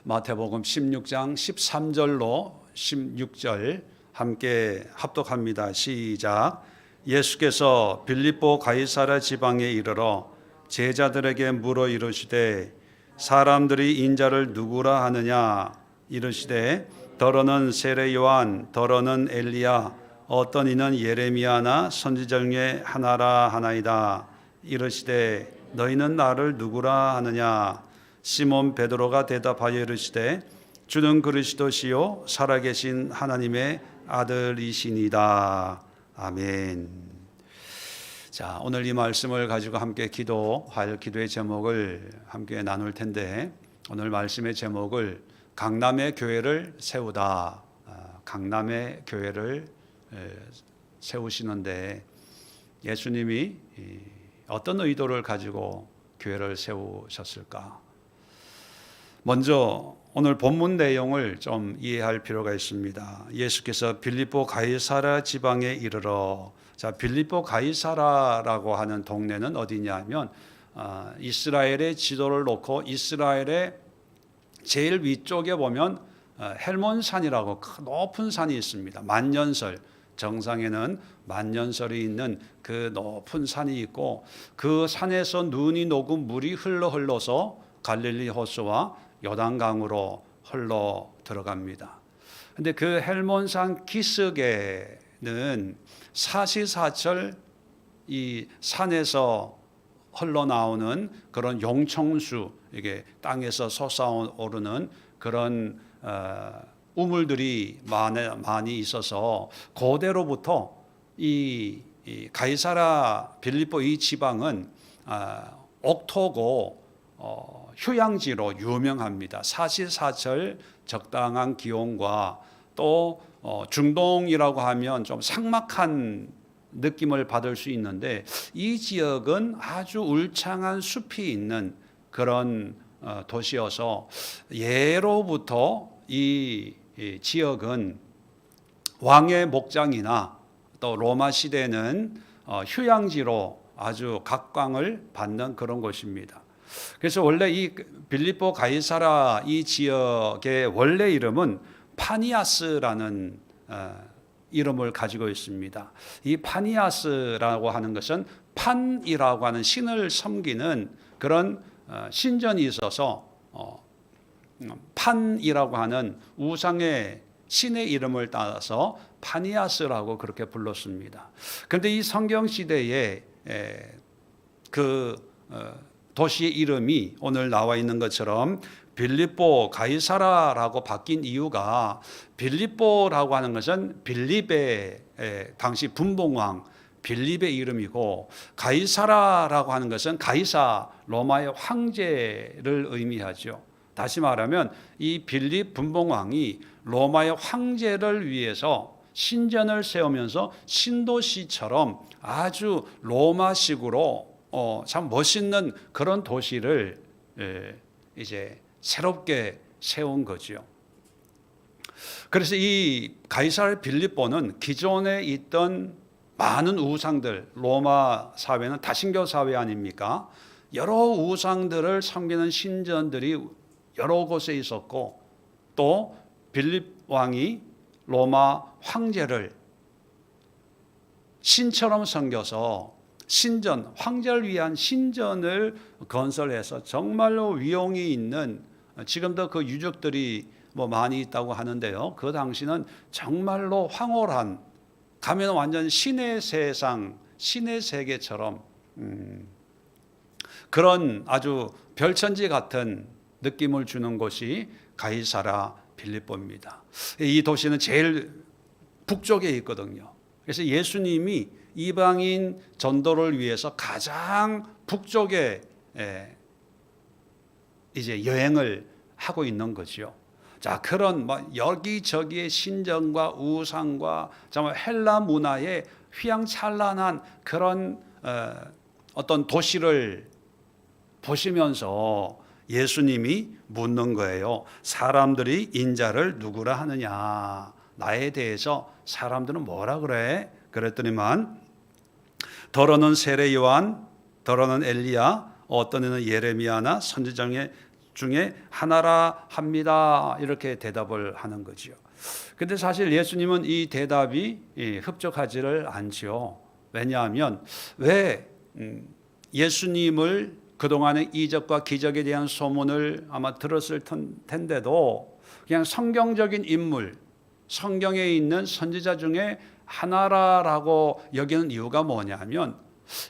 마태복음 16장 13절로 16절 함께 합독합니다. 시작. 예수께서 빌립보 가이사랴 지방에 이르러 제자들에게 물어 이르시되 사람들이 인자를 누구라 하느냐 이르시되 더러는 세례 요한 더러는 엘리야 어떤 이는 예레미야나 선지자 중에 하나라 하나이다. 이르시되 너희는 나를 누구라 하느냐. 시몬 베드로가 대답하여 이르시되 주는 그리스도시요 살아계신 하나님의 아들이시니이다. 아멘. 자, 오늘 이 말씀을 가지고 함께 기도할 기도의 제목을 함께 나눌 텐데, 오늘 말씀의 제목을 강남의 교회를 세우다. 강남의 교회를 세우시는데 예수님이 어떤 의도를 가지고 교회를 세우셨을까? 먼저 오늘 본문 내용을 좀 이해할 필요가 있습니다. 예수께서 빌립보 가이사랴 지방에 이르러, 자, 빌립보 가이사랴라고 하는 동네는 어디냐면 이스라엘의 지도를 놓고 이스라엘의 제일 위쪽에 보면 헬몬산이라고 높은 산이 있습니다. 만년설, 정상에는 만년설이 있는 그 높은 산이 있고, 그 산에서 눈이 녹은 물이 흘러서 갈릴리 호수와 요단강으로 흘러 들어갑니다. 근데 그 헬몬산 기슭에는 사시사철 이 산에서 흘러나오는 그런 용청수, 이게 땅에서 솟아오르는 그런 우물들이 많이 있어서 그대로부터 이 가이사랴 빌립보 이 지방은 옥토고 휴양지로 유명합니다. 사시사철 적당한 기온과 또 중동이라고 하면 좀 삭막한 느낌을 받을 수 있는데, 이 지역은 아주 울창한 숲이 있는 그런 도시여서 예로부터 이 지역은 왕의 목장이나 또 로마 시대는 휴양지로 아주 각광을 받는 그런 곳입니다. 그래서 원래 이 빌립보 가이사랴 이 지역의 원래 이름은 파니아스라는 이름을 가지고 있습니다. 이 파니아스라고 하는 것은 판이라고 하는 신을 섬기는 그런 신전이 있어서 판이라고 하는 우상의 신의 이름을 따라서 파니아스라고 그렇게 불렀습니다. 그런데 이 성경 시대에 그 도시의 이름이 오늘 나와 있는 것처럼 빌립보 가이사랴라고 바뀐 이유가, 빌립보라고 하는 것은 빌립의 당시 분봉왕 빌립의 이름이고, 가이사랴라고 하는 것은 가이사 로마의 황제를 의미하죠. 다시 말하면 이 빌립 분봉왕이 로마의 황제를 위해서 신전을 세우면서 신도시처럼 아주 로마식으로 참 멋있는 그런 도시를 이제 새롭게 세운 거죠. 그래서 이 가이사랴 빌립보는 기존에 있던 많은 우상들, 로마 사회는 다신교 사회 아닙니까? 여러 우상들을 섬기는 신전들이 여러 곳에 있었고, 또 빌립 왕이 로마 황제를 신처럼 섬겨서 신전, 황제를 위한 신전을 건설해서 정말로 위용이 있는, 지금도 그 유적들이 많이 있다고 하는데요, 그 당시는 정말로 황홀한, 가면 완전 신의 세상, 신의 세계처럼 그런 아주 별천지 같은 느낌을 주는 곳이 가이사랴 빌립보입니다. 이 도시는 제일 북쪽에 있거든요. 그래서 예수님이 이방인 전도를 위해서 가장 북쪽에 이제 여행을 하고 있는 거죠. 자, 그런 여기저기의 신전과 우상과 정말 헬라 문화의 휘황찬란한 그런 어떤 도시를 보시면서 예수님이 묻는 거예요. 사람들이 인자를 누구라 하느냐? 나에 대해서 사람들은 뭐라 그래? 그랬더니만 더러는 세례 요한, 더러는 엘리야, 어떤 이는 예레미야나 선지자 중에 중에 하나라 합니다. 이렇게 대답을 하는 거지요. 근데 사실 예수님은 이 대답이 흡족하지를 않지요. 왜냐하면 왜 예수님을 그동안의 이적과 기적에 대한 소문을 아마 들었을 텐데도 그냥 성경적인 인물, 성경에 있는 선지자 중에 하나라고 여기는 이유가 뭐냐면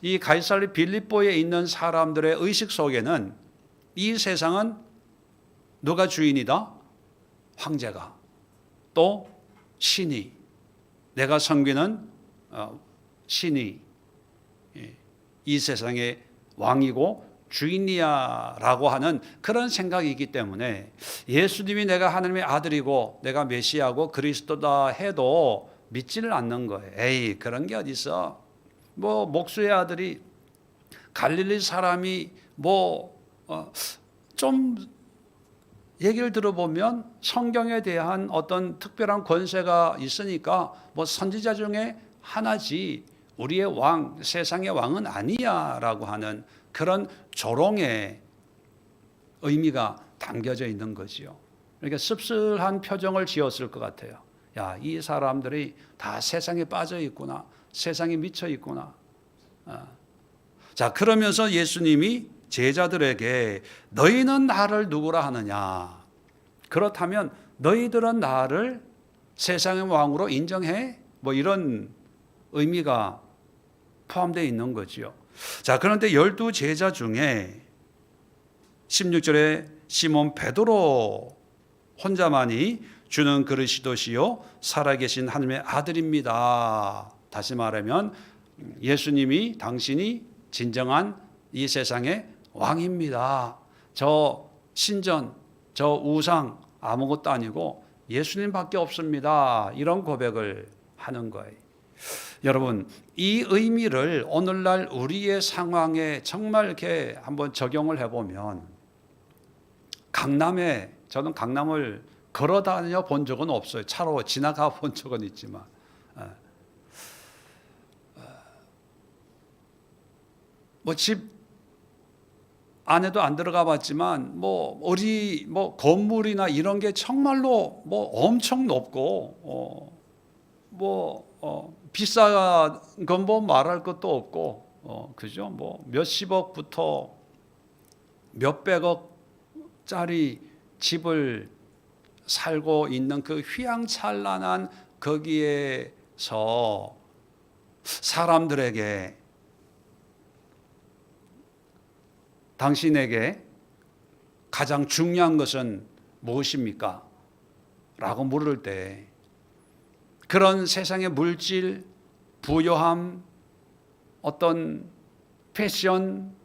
이 가이사랴 빌립보에 있는 사람들의 의식 속에는 이 세상은 누가 주인이다? 황제가, 또 신이, 내가 섬기는 신이 이 세상의 왕이고 주인이야라고 하는 그런 생각이기 때문에 예수님이 내가 하나님의 아들이고 내가 메시아고 그리스도다 해도 믿지를 않는 거예요. 에이, 그런 게 어디 있어? 뭐 목수의 아들이 갈릴리 사람이 좀 얘기를 들어보면 성경에 대한 어떤 특별한 권세가 있으니까 뭐 선지자 중에 하나지 우리의 왕, 세상의 왕은 아니야라고 하는 그런 조롱의 의미가 담겨져 있는 거지요. 그러니까 씁쓸한 표정을 지었을 것 같아요. 야, 이 사람들이 다 세상에 빠져 있구나. 세상에 미쳐 있구나. 자, 그러면서 예수님이 제자들에게 너희는 나를 누구라 하느냐? 그렇다면 너희들은 나를 세상의 왕으로 인정해? 뭐 이런 의미가 포함되어 있는 거지요. 자, 그런데 12 제자 중에 16절에 시몬 베드로 혼자만이 주는 그리스도시요 살아계신 하나님의 아들입니다. 다시 말하면 예수님이 당신이 진정한 이 세상의 왕입니다. 저 신전, 저 우상 아무것도 아니고 예수님밖에 없습니다. 이런 고백을 하는 거예요. 여러분, 이 의미를 오늘날 우리의 상황에 정말 이렇게 한번 적용을 해보면 저는 강남을 걸어 다녀 본 적은 없어요. 차로 지나가 본 적은 있지만 뭐 집 안에도 안 들어가 봤지만 건물이나 이런 게 정말로 엄청 높고 비싼 건 말할 것도 없고 그죠? 몇십억부터 몇백억짜리 집을 살고 있는 그 휘황찬란한 거기에서 사람들에게 당신에게 가장 중요한 것은 무엇입니까? 라고 물을 때 그런 세상의 물질, 부요함, 어떤 패션,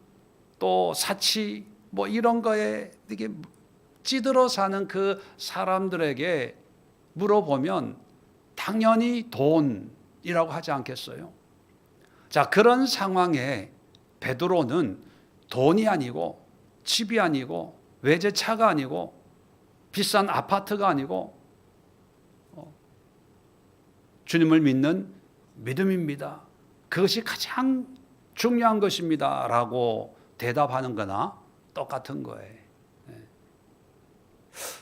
또 사치 이런 거에 이게 찌들어 사는 그 사람들에게 물어보면 당연히 돈이라고 하지 않겠어요? 자, 그런 상황에 베드로는 돈이 아니고 집이 아니고 외제차가 아니고 비싼 아파트가 아니고 주님을 믿는 믿음입니다. 그것이 가장 중요한 것입니다. 라고 대답하는 거나 똑같은 거예요.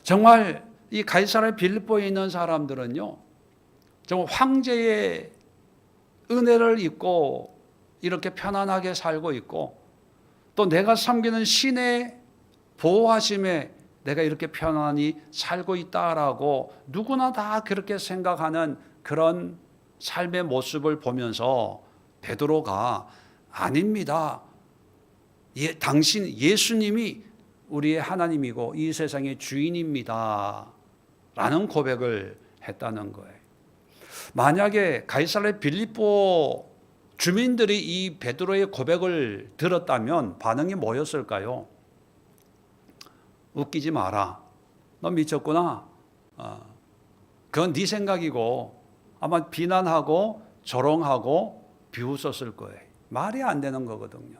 정말 이 가이사랴 빌립보에 있는 사람들은요, 정말 황제의 은혜를 입고 이렇게 편안하게 살고 있고 또 내가 섬기는 신의 보호하심에 내가 이렇게 편안히 살고 있다라고 누구나 다 그렇게 생각하는 그런 삶의 모습을 보면서 베드로가 아닙니다. 당신 예수님이 우리의 하나님이고 이 세상의 주인입니다. 라는 고백을 했다는 거예요. 만약에 가이사랴 빌립보 주민들이 이 베드로의 고백을 들었다면 반응이 뭐였을까요? 웃기지 마라. 너 미쳤구나. 그건 네 생각이고 아마 비난하고 조롱하고 비웃었을 거예요. 말이 안 되는 거거든요.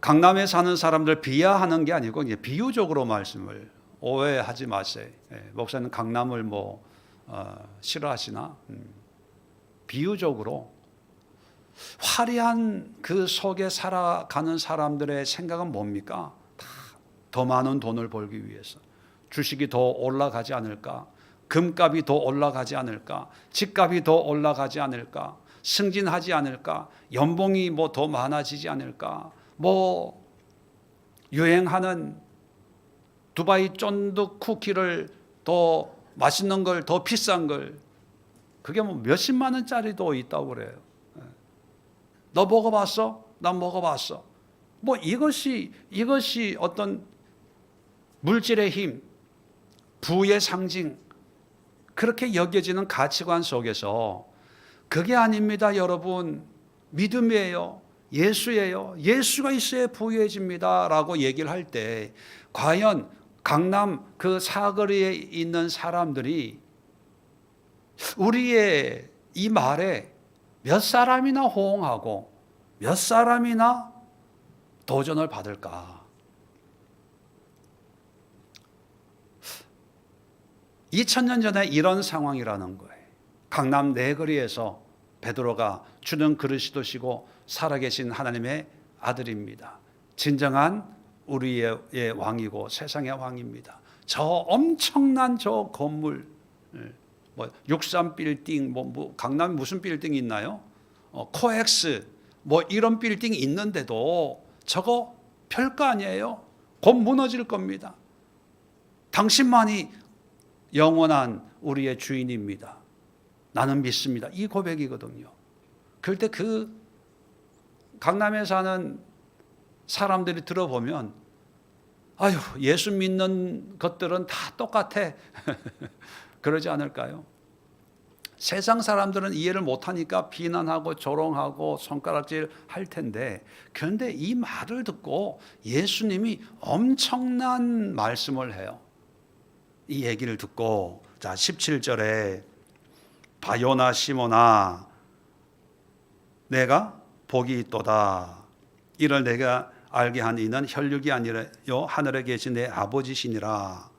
강남에 사는 사람들 비하하는 게 아니고 이제 비유적으로 말씀을 오해하지 마세요. 목사님 강남을 싫어하시나? 비유적으로 화려한 그 속에 살아가는 사람들의 생각은 뭡니까? 다 더 많은 돈을 벌기 위해서. 주식이 더 올라가지 않을까? 금값이 더 올라가지 않을까? 집값이 더 올라가지 않을까? 승진하지 않을까? 연봉이 뭐 더 많아지지 않을까? 뭐 유행하는 두바이 쫀득 쿠키를 더 맛있는 걸, 더 비싼 걸, 그게 뭐 몇십만 원짜리도 있다고 그래요. 너 먹어봤어? 난 먹어봤어. 뭐 이것이 어떤 물질의 힘, 부의 상징, 그렇게 여겨지는 가치관 속에서 그게 아닙니다, 여러분. 믿음이에요. 예수예요. 예수가 있어야 부유해집니다. 라고 얘기를 할 때 과연 강남 그 사거리에 있는 사람들이 우리의 이 말에 몇 사람이나 호응하고 몇 사람이나 도전을 받을까? 2000년 전에 이런 상황이라는 거예요. 강남 내거리에서 베드로가 주는 그리스도시고 살아계신 하나님의 아들입니다. 진정한 우리의 왕이고 세상의 왕입니다. 저 엄청난 저 건물, 뭐 63 빌딩, 뭐 강남에 무슨 빌딩이 있나요? 코엑스, 뭐 이런 빌딩이 있는데도 저거 별거 아니에요. 곧 무너질 겁니다. 당신만이 영원한 우리의 주인입니다. 나는 믿습니다. 이 고백이거든요. 그럴 때 그 강남에 사는 사람들이 들어보면 아유, 예수 믿는 것들은 다 똑같아. 그러지 않을까요? 세상 사람들은 이해를 못하니까 비난하고 조롱하고 손가락질 할 텐데, 그런데 이 말을 듣고 예수님이 엄청난 말씀을 해요. 이 얘기를 듣고, 자 17절에 바요나 시모나 내가 복이 있도다. 이를 내가 알게 한 이는 혈육이 아니라요 하늘에 계신 내 아버지시니라.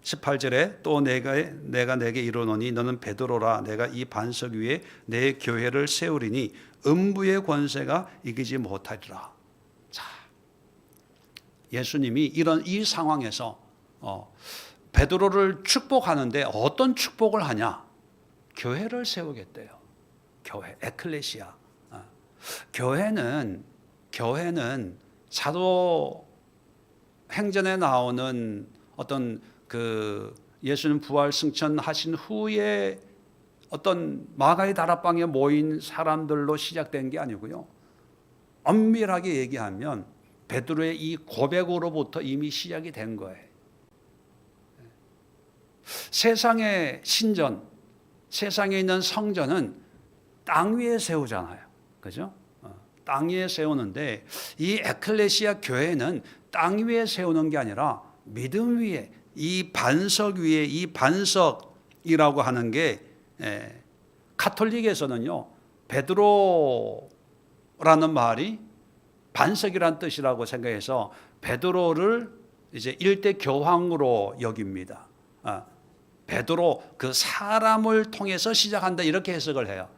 18절에 또 내가 내게 이르노니 너는 베드로라. 내가 이 반석 위에 내 교회를 세우리니 음부의 권세가 이기지 못하리라. 자, 예수님이 이 상황에서 베드로를 축복하는데 어떤 축복을 하냐? 교회를 세우겠대요. 교회, 에클레시아. 교회는 사도행전에 나오는 어떤 그 예수님 부활 승천하신 후에 어떤 마가의 다락방에 모인 사람들로 시작된 게 아니고요. 엄밀하게 얘기하면 베드로의 이 고백으로부터 이미 시작이 된 거예요. 세상의 신전, 세상에 있는 성전은 땅 위에 세우잖아요. 그죠? 땅 위에 세우는데 이 에클레시아 교회는 땅 위에 세우는 게 아니라 믿음 위에, 이 반석 위에, 이 반석이라고 하는 게 가톨릭에서는요, 베드로라는 말이 반석이란 뜻이라고 생각해서 베드로를 이제 일대 교황으로 여깁니다. 베드로 그 사람을 통해서 시작한다 이렇게 해석을 해요.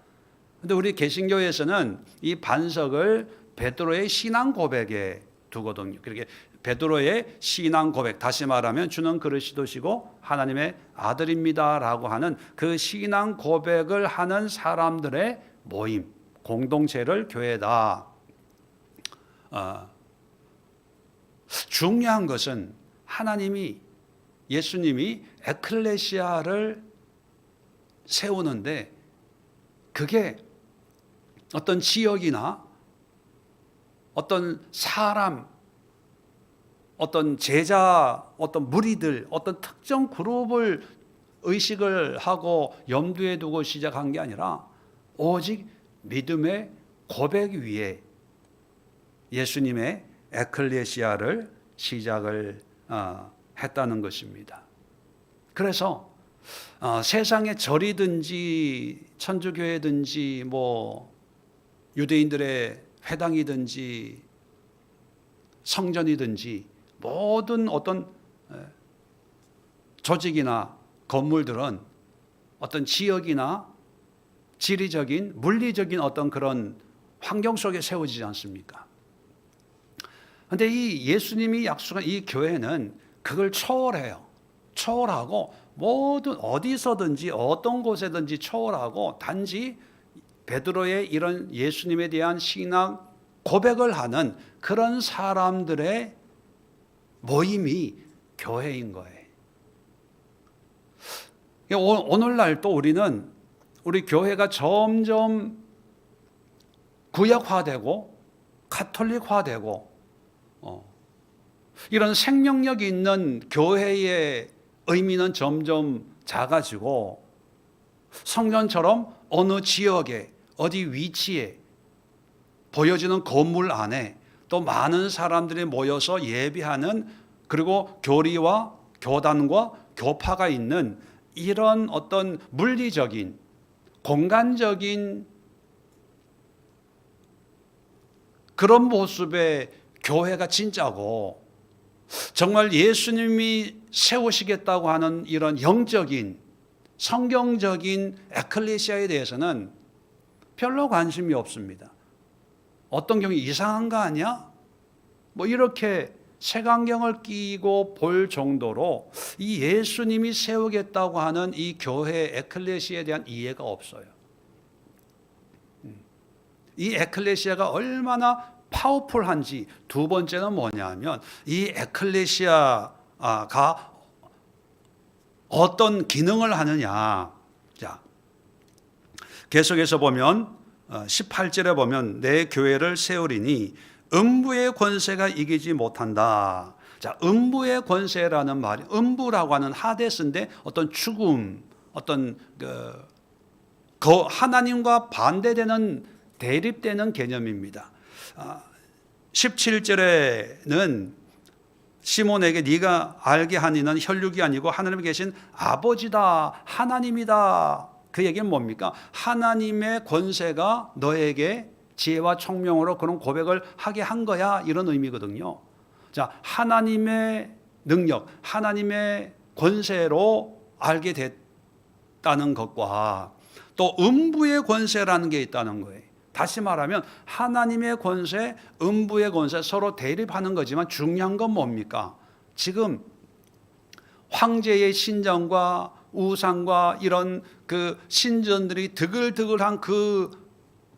근데 우리 개신교에서는 이 반석을 베드로의 신앙 고백에 두거든요. 그렇게 베드로의 신앙 고백, 다시 말하면 주는 그리스도시고 하나님의 아들입니다라고 하는 그 신앙 고백을 하는 사람들의 모임, 공동체를 교회다. 중요한 것은 예수님이 에클레시아를 세우는데 그게 어떤 지역이나 어떤 사람, 어떤 제자, 어떤 무리들, 어떤 특정 그룹을 의식을 하고 염두에 두고 시작한 게 아니라 오직 믿음의 고백 위에 예수님의 에클레시아를 시작을 했다는 것입니다. 그래서 세상의 절이든지 천주교회든지 뭐 유대인들의 회당이든지 성전이든지 모든 어떤 조직이나 건물들은 어떤 지역이나 지리적인, 물리적인 어떤 그런 환경 속에 세워지지 않습니까? 그런데 이 예수님이 약속한 이 교회는 그걸 초월해요. 초월하고 모든 어디서든지 어떤 곳에든지 초월하고 단지 베드로의 이런 예수님에 대한 신앙 고백을 하는 그런 사람들의 모임이 교회인 거예요. 오늘날 또 우리는 우리 교회가 점점 구약화되고 가톨릭화되고 이런 생명력이 있는 교회의 의미는 점점 작아지고 성전처럼 어느 지역에 어디 위치에 보여지는 건물 안에 또 많은 사람들이 모여서 예배하는 그리고 교리와 교단과 교파가 있는 이런 어떤 물리적인 공간적인 그런 모습의 교회가 진짜고 정말 예수님이 세우시겠다고 하는 이런 영적인 성경적인 에클레시아에 대해서는 별로 관심이 없습니다. 어떤 경우 이상한 거 아니야? 뭐 이렇게 색안경을 끼고 볼 정도로 이 예수님이 세우겠다고 하는 이 교회 에클레시아에 대한 이해가 없어요. 이 에클레시아가 얼마나 파워풀한지 두 번째는 뭐냐면 이 에클레시아가 어떤 기능을 하느냐. 자, 계속해서 보면 18절에 보면 내 교회를 세우리니 음부의 권세가 이기지 못한다. 자, 음부의 권세라는 말이 음부라고 하는 하데스인데 어떤 죽음, 어떤 하나님과 반대되는 대립되는 개념입니다. 17절에는 시몬에게 네가 알게 하니는 혈육이 아니고 하나님에 계신 아버지다, 하나님이다. 그 얘기는 뭡니까? 하나님의 권세가 너에게 지혜와 총명으로 그런 고백을 하게 한 거야, 이런 의미거든요. 자, 하나님의 능력, 하나님의 권세로 알게 됐다는 것과 또 음부의 권세라는 게 있다는 거예요. 다시 말하면 하나님의 권세, 음부의 권세 서로 대립하는 거지만 중요한 건 뭡니까? 지금 황제의 신전과 우상과 이런 그 신전들이 드글드글한 그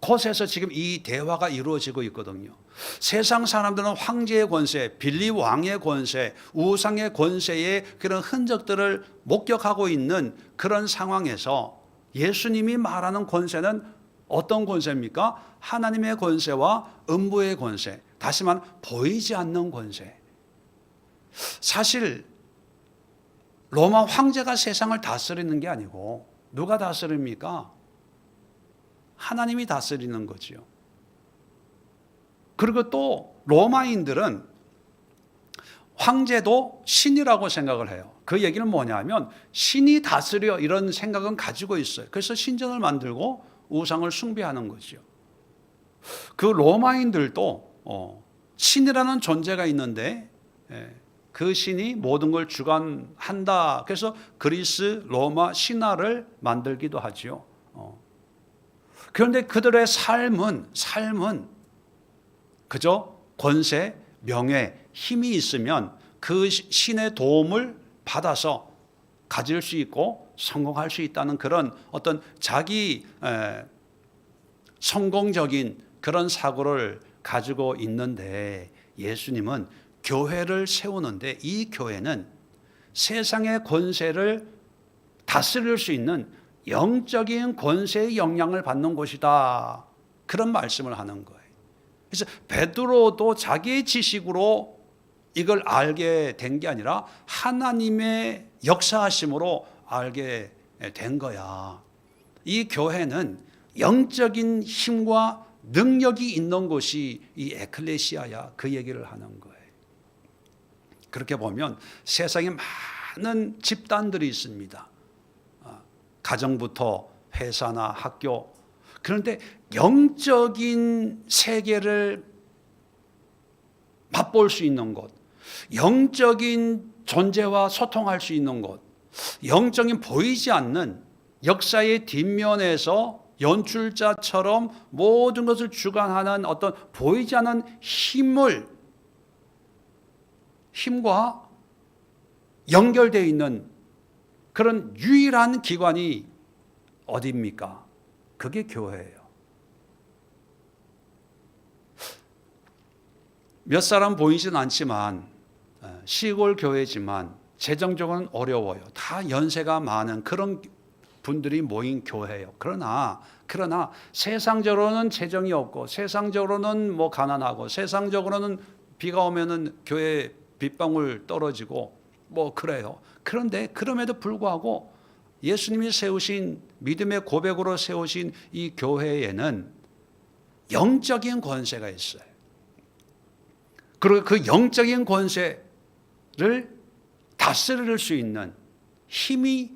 곳에서 지금 이 대화가 이루어지고 있거든요. 세상 사람들은 황제의 권세, 빌리 왕의 권세, 우상의 권세의 그런 흔적들을 목격하고 있는 그런 상황에서 예수님이 말하는 권세는 어떤 권세입니까? 하나님의 권세와 음부의 권세. 다시 말하면 보이지 않는 권세. 사실 로마 황제가 세상을 다스리는 게 아니고 누가 다스립니까? 하나님이 다스리는 거지요. 그리고 또 로마인들은 황제도 신이라고 생각을 해요. 그 얘기는 뭐냐면 신이 다스려 이런 생각은 가지고 있어요. 그래서 신전을 만들고 우상을 숭배하는 거죠. 그 로마인들도 신이라는 존재가 있는데 그 신이 모든 걸 주관한다. 그래서 그리스 로마 신화를 만들기도 하죠. 그런데 그들의 삶은 그저 권세, 명예, 힘이 있으면 그 신의 도움을 받아서 가질 수 있고 성공할 수 있다는 그런 어떤 자기 성공적인 그런 사고를 가지고 있는데 예수님은 교회를 세우는데 이 교회는 세상의 권세를 다스릴 수 있는 영적인 권세의 영향을 받는 곳이다. 그런 말씀을 하는 거예요. 그래서 베드로도 자기의 지식으로 이걸 알게 된 게 아니라 하나님의 역사하심으로 알게 된 거야. 이 교회는 영적인 힘과 능력이 있는 곳이 이 에클레시아야. 그 얘기를 하는 거예요. 그렇게 보면 세상에 많은 집단들이 있습니다. 가정부터 회사나 학교. 그런데 영적인 세계를 맛볼 수 있는 곳, 영적인 존재와 소통할 수 있는 곳, 영적인 보이지 않는 역사의 뒷면에서 연출자처럼 모든 것을 주관하는 어떤 보이지 않는 힘과 연결되어 있는 그런 유일한 기관이 어디입니까? 그게 교회예요. 몇 사람 보이진 않지만 시골 교회지만 재정적으로는 어려워요. 다 연세가 많은 그런 분들이 모인 교회예요. 그러나 세상적으로는 재정이 없고 세상적으로는 뭐 가난하고 세상적으로는 비가 오면은 교회 빗방울 떨어지고 뭐 그래요. 그런데 그럼에도 불구하고 예수님이 세우신 믿음의 고백으로 세우신 이 교회에는 영적인 권세가 있어요. 그리고 그 영적인 권세를 다스릴 수 있는 힘이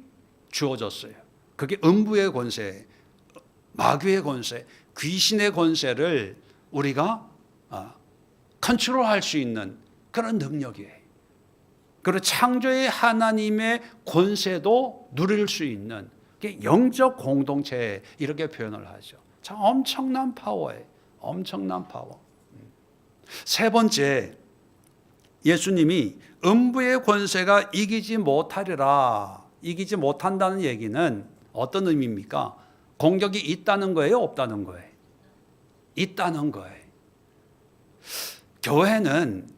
주어졌어요. 그게 음부의 권세, 마귀의 권세, 귀신의 권세를 우리가 컨트롤할 수 있는 그런 능력이에요. 그리고 창조의 하나님의 권세도 누릴 수 있는 영적 공동체 이렇게 표현을 하죠. 참 엄청난 파워예요. 엄청난 파워. 세 번째, 예수님이 음부의 권세가 이기지 못하리라. 이기지 못한다는 얘기는 어떤 의미입니까? 공격이 있다는 거예요? 없다는 거예요? 있다는 거예요. 교회는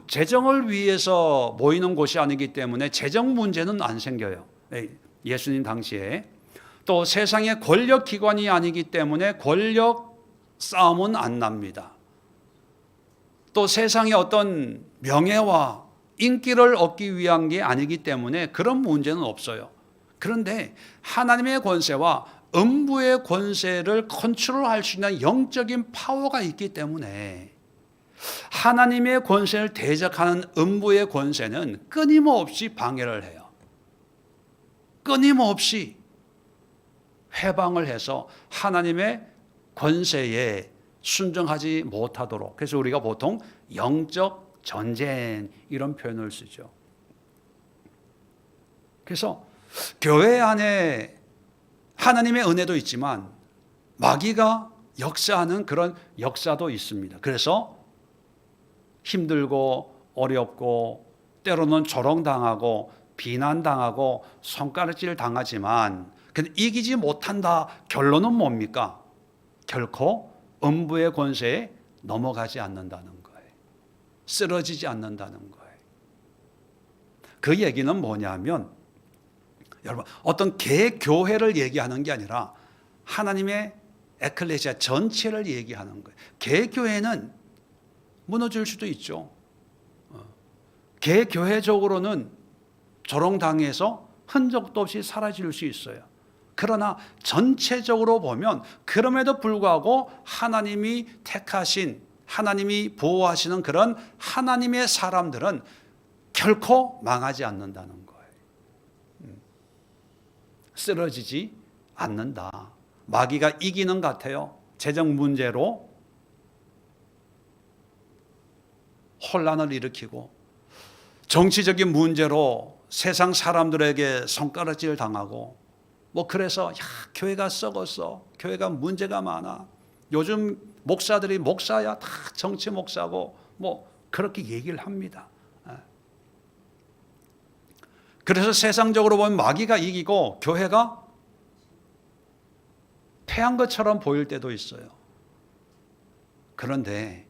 재정을 위해서 모이는 곳이 아니기 때문에 재정 문제는 안 생겨요. 예수님 당시에. 또 세상의 권력 기관이 아니기 때문에 권력 싸움은 안 납니다. 또 세상의 어떤 명예와 인기를 얻기 위한 게 아니기 때문에 그런 문제는 없어요. 그런데 하나님의 권세와 음부의 권세를 컨트롤할 수 있는 영적인 파워가 있기 때문에 하나님의 권세를 대적하는 음부의 권세는 끊임없이 방해를 해요. 끊임없이 회방을 해서 하나님의 권세에 순종하지 못하도록. 그래서 우리가 보통 영적 전쟁 이런 표현을 쓰죠. 그래서 교회 안에 하나님의 은혜도 있지만 마귀가 역사하는 그런 역사도 있습니다. 그래서 힘들고 어렵고 때로는 조롱당하고 비난당하고 손가락질 당하지만 근데 이기지 못한다. 결론은 뭡니까? 결코 음부의 권세에 넘어가지 않는다는 거예요. 쓰러지지 않는다는 거예요. 그 얘기는 뭐냐면 여러분 어떤 개교회를 얘기하는 게 아니라 하나님의 에클레시아 전체를 얘기하는 거예요. 개교회는 무너질 수도 있죠. 개교회적으로는 조롱당해서 흔적도 없이 사라질 수 있어요. 그러나 전체적으로 보면 그럼에도 불구하고 하나님이 택하신 하나님이 보호하시는 그런 하나님의 사람들은 결코 망하지 않는다는 거예요. 쓰러지지 않는다. 마귀가 이기는 것 같아요. 재정 문제로 혼란을 일으키고 정치적인 문제로 세상 사람들에게 손가락질 당하고 뭐 그래서 교회가 썩었어. 교회가 문제가 많아. 요즘 목사들이 목사야 다 정치 목사고 뭐 그렇게 얘기를 합니다. 그래서 세상적으로 보면 마귀가 이기고 교회가 패한 것처럼 보일 때도 있어요. 그런데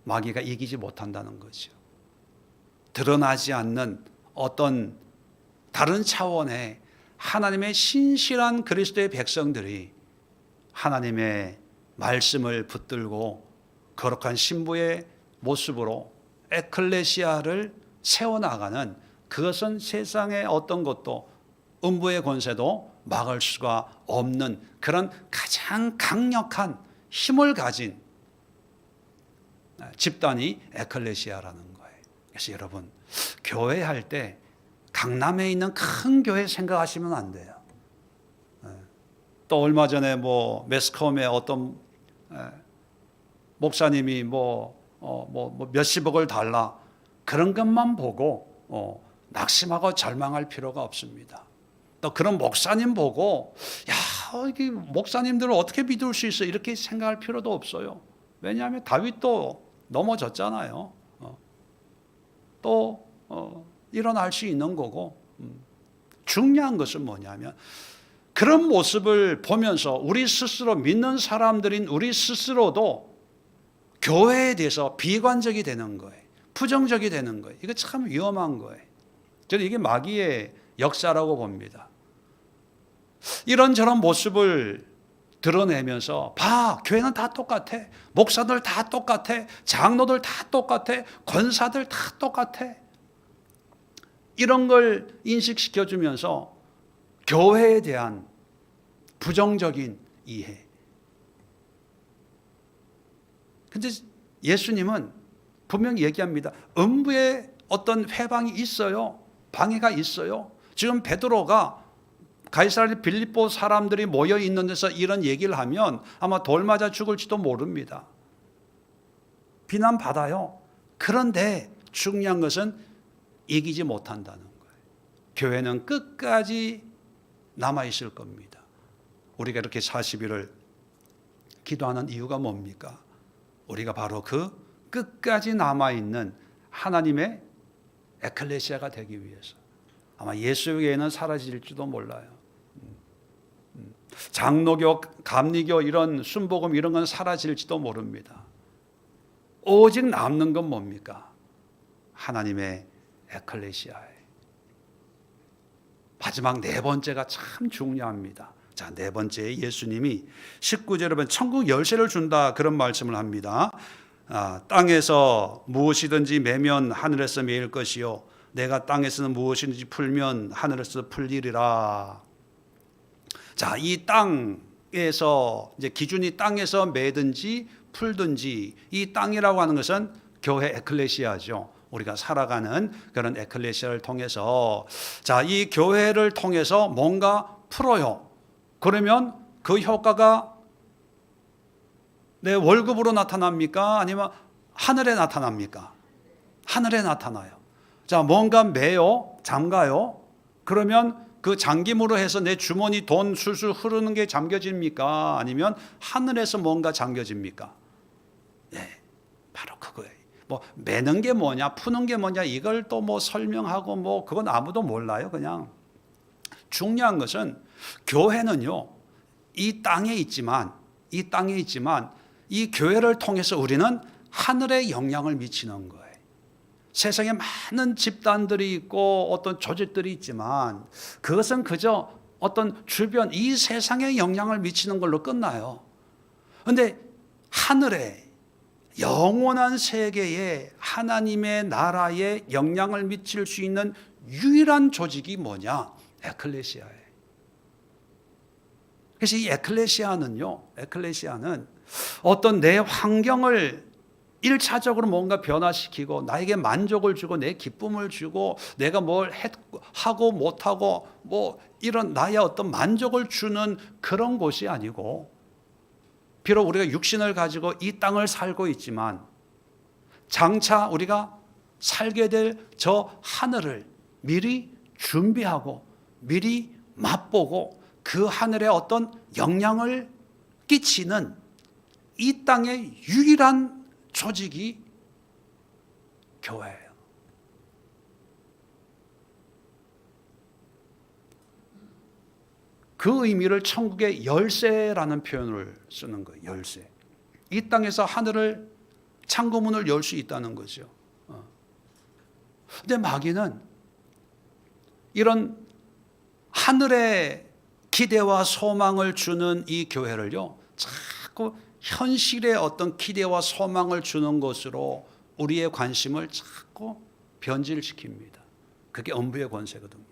마귀가 이기지 못한다는 거죠. 드러나지 않는 어떤 다른 차원의 하나님의 신실한 그리스도의 백성들이 하나님의 말씀을 붙들고 거룩한 신부의 모습으로 에클레시아를 세워나가는 그것은 세상의 어떤 것도 음부의 권세도 막을 수가 없는 그런 가장 강력한 힘을 가진 집단이 에클레시아라는 거예요. 그래서 여러분 교회할 때 강남에 있는 큰 교회 생각하시면 안 돼요. 또 얼마 전에 뭐 매스컴에 어떤 목사님이 몇십억을 달라 그런 것만 보고 낙심하고 절망할 필요가 없습니다. 또 그런 목사님 보고 야, 이게 목사님들을 어떻게 믿을 수 있어 이렇게 생각할 필요도 없어요. 왜냐하면 다윗도 넘어졌잖아요. 또 일어날 수 있는 거고. 중요한 것은 뭐냐면 그런 모습을 보면서 우리 스스로 믿는 사람들인 우리 스스로도 교회에 대해서 비관적이 되는 거예요. 부정적이 되는 거예요. 이거 참 위험한 거예요. 저는 이게 마귀의 역사라고 봅니다. 이런저런 모습을 드러내면서 봐, 교회는 다 똑같아. 목사들 다 똑같아. 장로들 다 똑같아. 권사들 다 똑같아. 이런 걸 인식시켜주면서 교회에 대한 부정적인 이해. 근데 예수님은 분명히 얘기합니다. 음부에 어떤 회방이 있어요. 방해가 있어요. 지금 베드로가 가이사랴 빌립보 사람들이 모여 있는 데서 이런 얘기를 하면 아마 돌 맞아 죽을지도 모릅니다. 비난받아요. 그런데 중요한 것은 이기지 못한다는 거예요. 교회는 끝까지 남아있을 겁니다. 우리가 이렇게 40일을 기도하는 이유가 뭡니까? 우리가 바로 그 끝까지 남아있는 하나님의 에클레시아가 되기 위해서. 아마 예수 외에는 사라질지도 몰라요. 장로교, 감리교 이런 순복음 이런 건 사라질지도 모릅니다. 오직 남는 건 뭡니까? 하나님의 에클레시아예요. 마지막 네 번째가 참 중요합니다. 자, 네 번째 예수님이 19절에 보면 천국 열쇠를 준다 그런 말씀을 합니다. 땅에서 무엇이든지 매면 하늘에서 매일 것이요 내가 땅에서는 무엇이든지 풀면 하늘에서 풀리리라. 자, 이 땅에서 이제 기준이 땅에서 매든지 풀든지 이 땅이라고 하는 것은 교회 에클레시아죠. 우리가 살아가는 그런 에클레시아를 통해서 자, 이 교회를 통해서 뭔가 풀어요. 그러면 그 효과가 내 월급으로 나타납니까? 아니면 하늘에 나타납니까? 하늘에 나타나요. 자, 뭔가 매요, 잠가요. 그러면 그 잠김으로 해서 내 주머니 돈 술술 흐르는 게 잠겨집니까? 아니면 하늘에서 뭔가 잠겨집니까? 네, 바로 그거예요. 뭐 매는 게 뭐냐, 푸는 게 뭐냐 이걸 또 뭐 설명하고 뭐 그건 아무도 몰라요. 그냥 중요한 것은 교회는요, 이 땅에 있지만 이 교회를 통해서 우리는 하늘에 영향을 미치는 거예요. 세상에 많은 집단들이 있고 어떤 조직들이 있지만 그것은 그저 어떤 주변 이 세상에 영향을 미치는 걸로 끝나요. 그런데 하늘에 영원한 세계에 하나님의 나라에 영향을 미칠 수 있는 유일한 조직이 뭐냐? 에클레시아예요. 그래서 이 에클레시아는 어떤 내 환경을 1차적으로 뭔가 변화시키고 나에게 만족을 주고 내 기쁨을 주고 내가 뭘 하고 못하고 뭐 이런 나의 어떤 만족을 주는 그런 곳이 아니고, 비록 우리가 육신을 가지고 이 땅을 살고 있지만 장차 우리가 살게 될 저 하늘을 미리 준비하고 미리 맛보고 그 하늘에 어떤 영향을 끼치는 이 땅의 유일한 조직이 교회예요. 그 의미를 천국의 열쇠라는 표현을 쓰는 거예요. 열쇠. 이 땅에서 하늘을 창고문을 열 수 있다는 거죠. 근데 마귀는 이런 하늘의 기대와 소망을 주는 이 교회를요, 자꾸 현실의 어떤 기대와 소망을 주는 것으로 우리의 관심을 자꾸 변질시킵니다. 그게 음부의 권세거든요.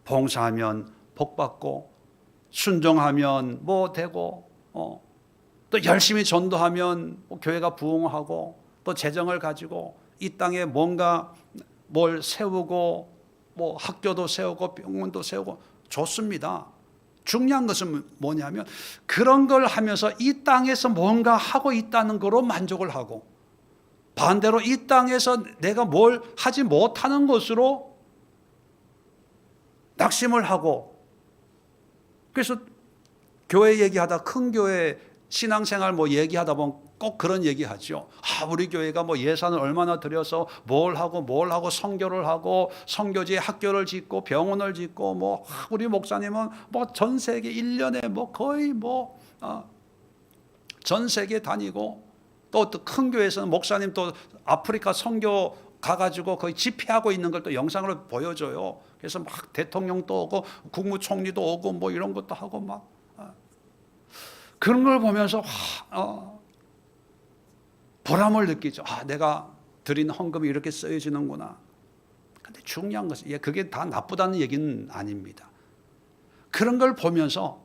봉사하면 복받고 순종하면 뭐 되고 또 열심히 전도하면 뭐 교회가 부흥하고 또 재정을 가지고 이 땅에 뭔가 뭘 세우고 뭐 학교도 세우고 병원도 세우고 좋습니다. 중요한 것은 뭐냐면 그런 걸 하면서 이 땅에서 뭔가 하고 있다는 거로 만족을 하고, 반대로 이 땅에서 내가 뭘 하지 못하는 것으로 낙심을 하고 그래서 교회 얘기하다 큰 교회 신앙생활 뭐 얘기하다 보면 꼭 그런 얘기하죠. 우리 교회가 뭐 예산을 얼마나 들여서 뭘 하고 선교를 하고 선교지에 학교를 짓고 병원을 짓고 뭐 우리 목사님은 뭐 전 세계 1년에 뭐 거의 뭐 전 세계 다니고 또 큰 교회에서는 목사님 또 아프리카 선교 가가지고 거의 집회하고 있는 걸 또 영상으로 보여줘요. 그래서 막 대통령도 오고 국무총리도 오고 뭐 이런 것도 하고 막 그런 걸 보면서 보람을 느끼죠. 내가 드린 헌금이 이렇게 쓰여지는구나. 근데 중요한 것은 그게 다 나쁘다는 얘기는 아닙니다. 그런 걸 보면서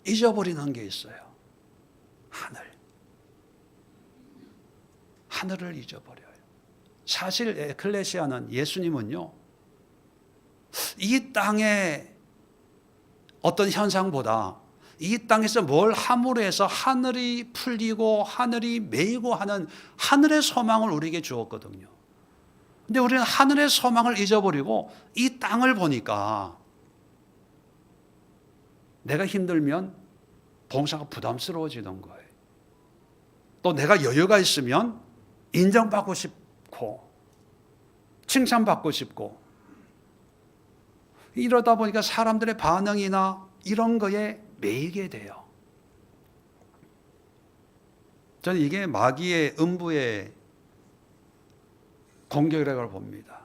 잊어버리는 게 있어요. 하늘을 잊어버려요. 사실 에클레시아는 예수님은요, 이 땅의 어떤 현상보다 이 땅에서 뭘 함으로 해서 하늘이 풀리고 하늘이 메이고 하는 하늘의 소망을 우리에게 주었거든요. 근데 우리는 하늘의 소망을 잊어버리고 이 땅을 보니까 내가 힘들면 봉사가 부담스러워지는 거예요. 또 내가 여유가 있으면 인정받고 싶고 칭찬받고 싶고 이러다 보니까 사람들의 반응이나 이런 거에 매이게 돼요. 저는 이게 마귀의 음부의 공격이라고 봅니다.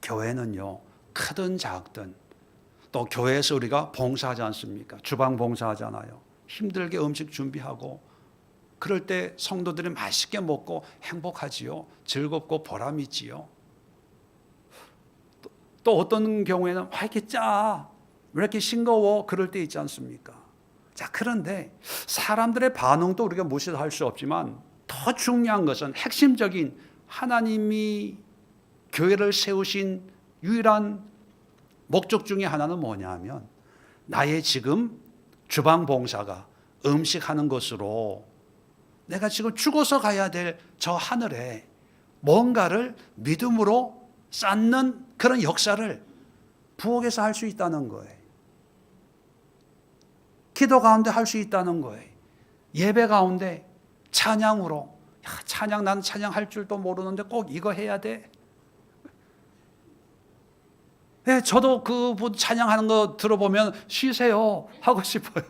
교회는요, 크든 작든 또 교회에서 우리가 봉사하지 않습니까? 주방 봉사하잖아요. 힘들게 음식 준비하고 그럴 때 성도들이 맛있게 먹고 행복하지요. 즐겁고 보람 있지요. 또 어떤 경우에는 왜 이렇게 짜? 왜 이렇게 싱거워? 그럴 때 있지 않습니까? 자, 그런데 사람들의 반응도 우리가 무시할 수 없지만 더 중요한 것은 핵심적인 하나님이 교회를 세우신 유일한 목적 중에 하나는 뭐냐면 나의 지금 주방 봉사가 음식하는 것으로 내가 지금 죽어서 가야 될 저 하늘에 뭔가를 믿음으로 쌓는 그런 역사를 부엌에서 할 수 있다는 거예요. 기도 가운데 할 수 있다는 거예요. 예배 가운데 찬양으로 찬양 난 찬양할 줄도 모르는데 꼭 이거 해야 돼. 네, 저도 그분 찬양하는 거 들어보면 쉬세요 하고 싶어요.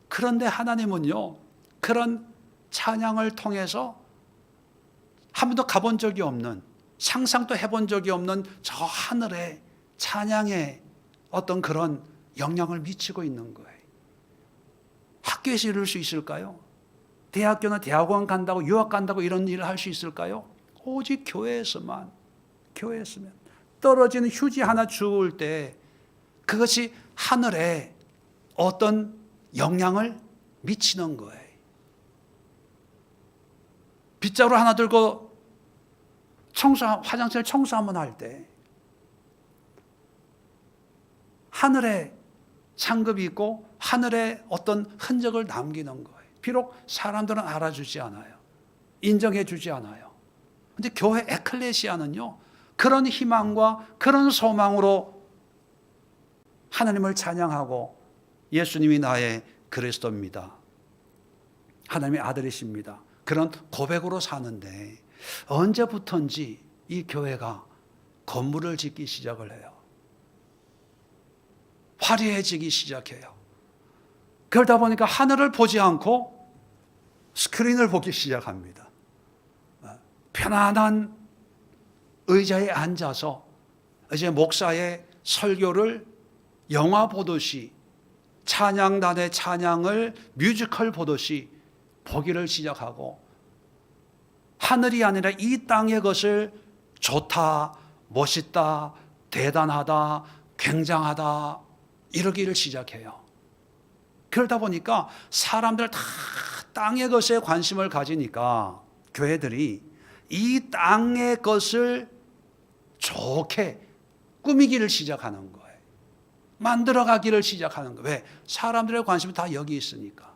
그런데 하나님은요, 그런 찬양을 통해서 한 번도 가본 적이 없는, 상상도 해본 적이 없는 저 하늘에 찬양에 어떤 그런 영향을 미치고 있는 거예요. 학교에서 이룰 수 있을까요? 대학교나 대학원 간다고 유학 간다고 이런 일을 할 수 있을까요? 오직 교회에서만. 떨어지는 휴지 하나 주울 때 그것이 하늘에 어떤 영향을 미치는 거예요. 빗자루 하나 들고 화장실 청소 한번 할 때 하늘에 상급이 있고 하늘에 어떤 흔적을 남기는 거예요. 비록 사람들은 알아주지 않아요. 인정해 주지 않아요. 그런데 교회 에클레시아는요, 그런 희망과 그런 소망으로 하나님을 찬양하고 예수님이 나의 그리스도입니다. 하나님의 아들이십니다. 그런 고백으로 사는데 언제부턴지 이 교회가 건물을 짓기 시작을 해요. 화려해지기 시작해요. 그러다 보니까 하늘을 보지 않고 스크린을 보기 시작합니다. 편안한 의자에 앉아서 이제 목사의 설교를 영화 보듯이 찬양단의 찬양을 뮤지컬 보듯이 보기를 시작하고 하늘이 아니라 이 땅의 것을 좋다, 멋있다, 대단하다, 굉장하다 이러기를 시작해요. 그러다 보니까 사람들 다 땅의 것에 관심을 가지니까 교회들이 이 땅의 것을 좋게 꾸미기를 시작하는 거예요. 만들어가기를 시작하는 거예요. 왜? 사람들의 관심이 다 여기 있으니까.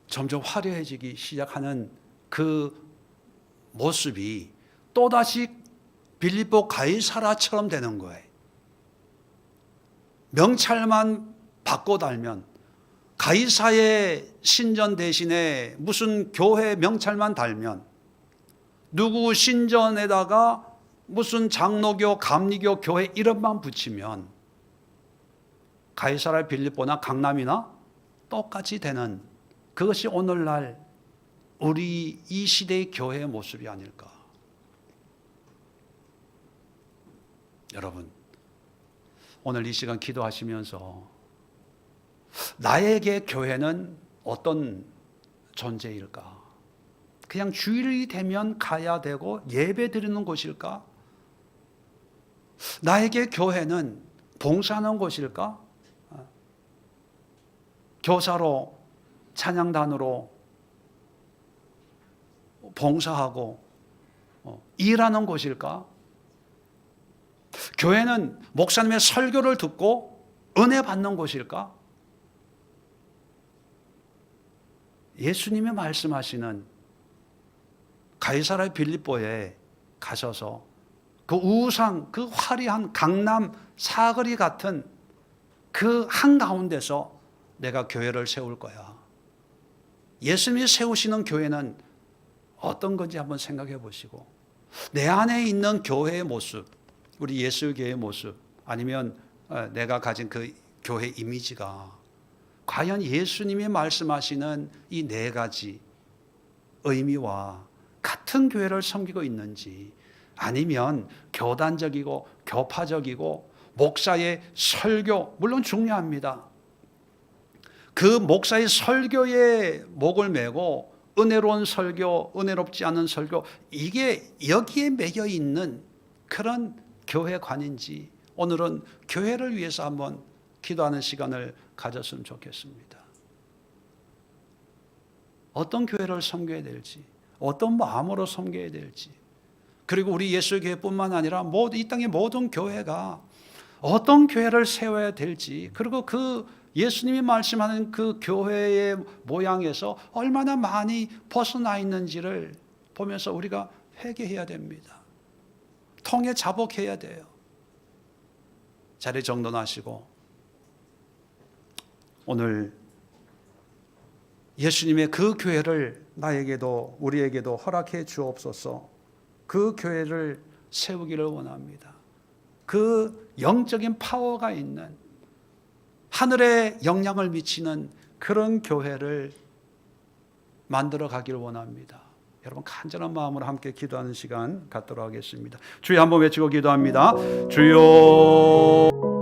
점점 화려해지기 시작하는 그 모습이 또다시 빌립보 가이사라처럼 되는 거예요. 명찰만 바꿔 달면, 가이사의 신전 대신에 무슨 교회 명찰만 달면, 누구 신전에다가 무슨 장로교, 감리교 교회 이름만 붙이면 가이사라 빌립보나 강남이나 똑같이 되는, 그것이 오늘날 우리 이 시대의 교회의 모습이 아닐까. 여러분, 오늘 이 시간 기도하시면서 나에게 교회는 어떤 존재일까? 그냥 주일이 되면 가야 되고 예배 드리는 곳일까? 나에게 교회는 봉사하는 곳일까? 교사로, 찬양단으로 봉사하고 일하는 곳일까? 교회는 목사님의 설교를 듣고 은혜 받는 곳일까? 예수님이 말씀하시는 가이사라 빌립보에 가셔서 그 우상, 그 화려한 강남 사거리 같은 그 한가운데서 내가 교회를 세울 거야. 예수님이 세우시는 교회는 어떤 건지 한번 생각해 보시고, 내 안에 있는 교회의 모습, 우리 예수교회의 모습, 아니면 내가 가진 그 교회 이미지가 과연 예수님이 말씀하시는 이 네 가지 의미와 같은 교회를 섬기고 있는지, 아니면 교단적이고 교파적이고 목사의 설교, 물론 중요합니다. 그 목사의 설교에 목을 메고 은혜로운 설교, 은혜롭지 않은 설교, 이게 여기에 매여 있는 그런 교회관인지, 오늘은 교회를 위해서 한번 기도하는 시간을 가졌으면 좋겠습니다. 어떤 교회를 섬겨야 될지, 어떤 마음으로 섬겨야 될지, 그리고 우리 예수교회뿐만 아니라 이 땅의 모든 교회가 어떤 교회를 세워야 될지, 그리고 그 예수님이 말씀하는 그 교회의 모양에서 얼마나 많이 벗어나 있는지를 보면서 우리가 회개해야 됩니다. 통해 자복해야 돼요. 자리 정돈하시고 오늘 예수님의 그 교회를 나에게도 우리에게도 허락해 주옵소서. 그 교회를 세우기를 원합니다. 그 영적인 파워가 있는, 하늘에 영향을 미치는 그런 교회를 만들어 가기를 원합니다. 여러분, 간절한 마음으로 함께 기도하는 시간 갖도록 하겠습니다. 주여 한번 외치고 기도합니다. 주여.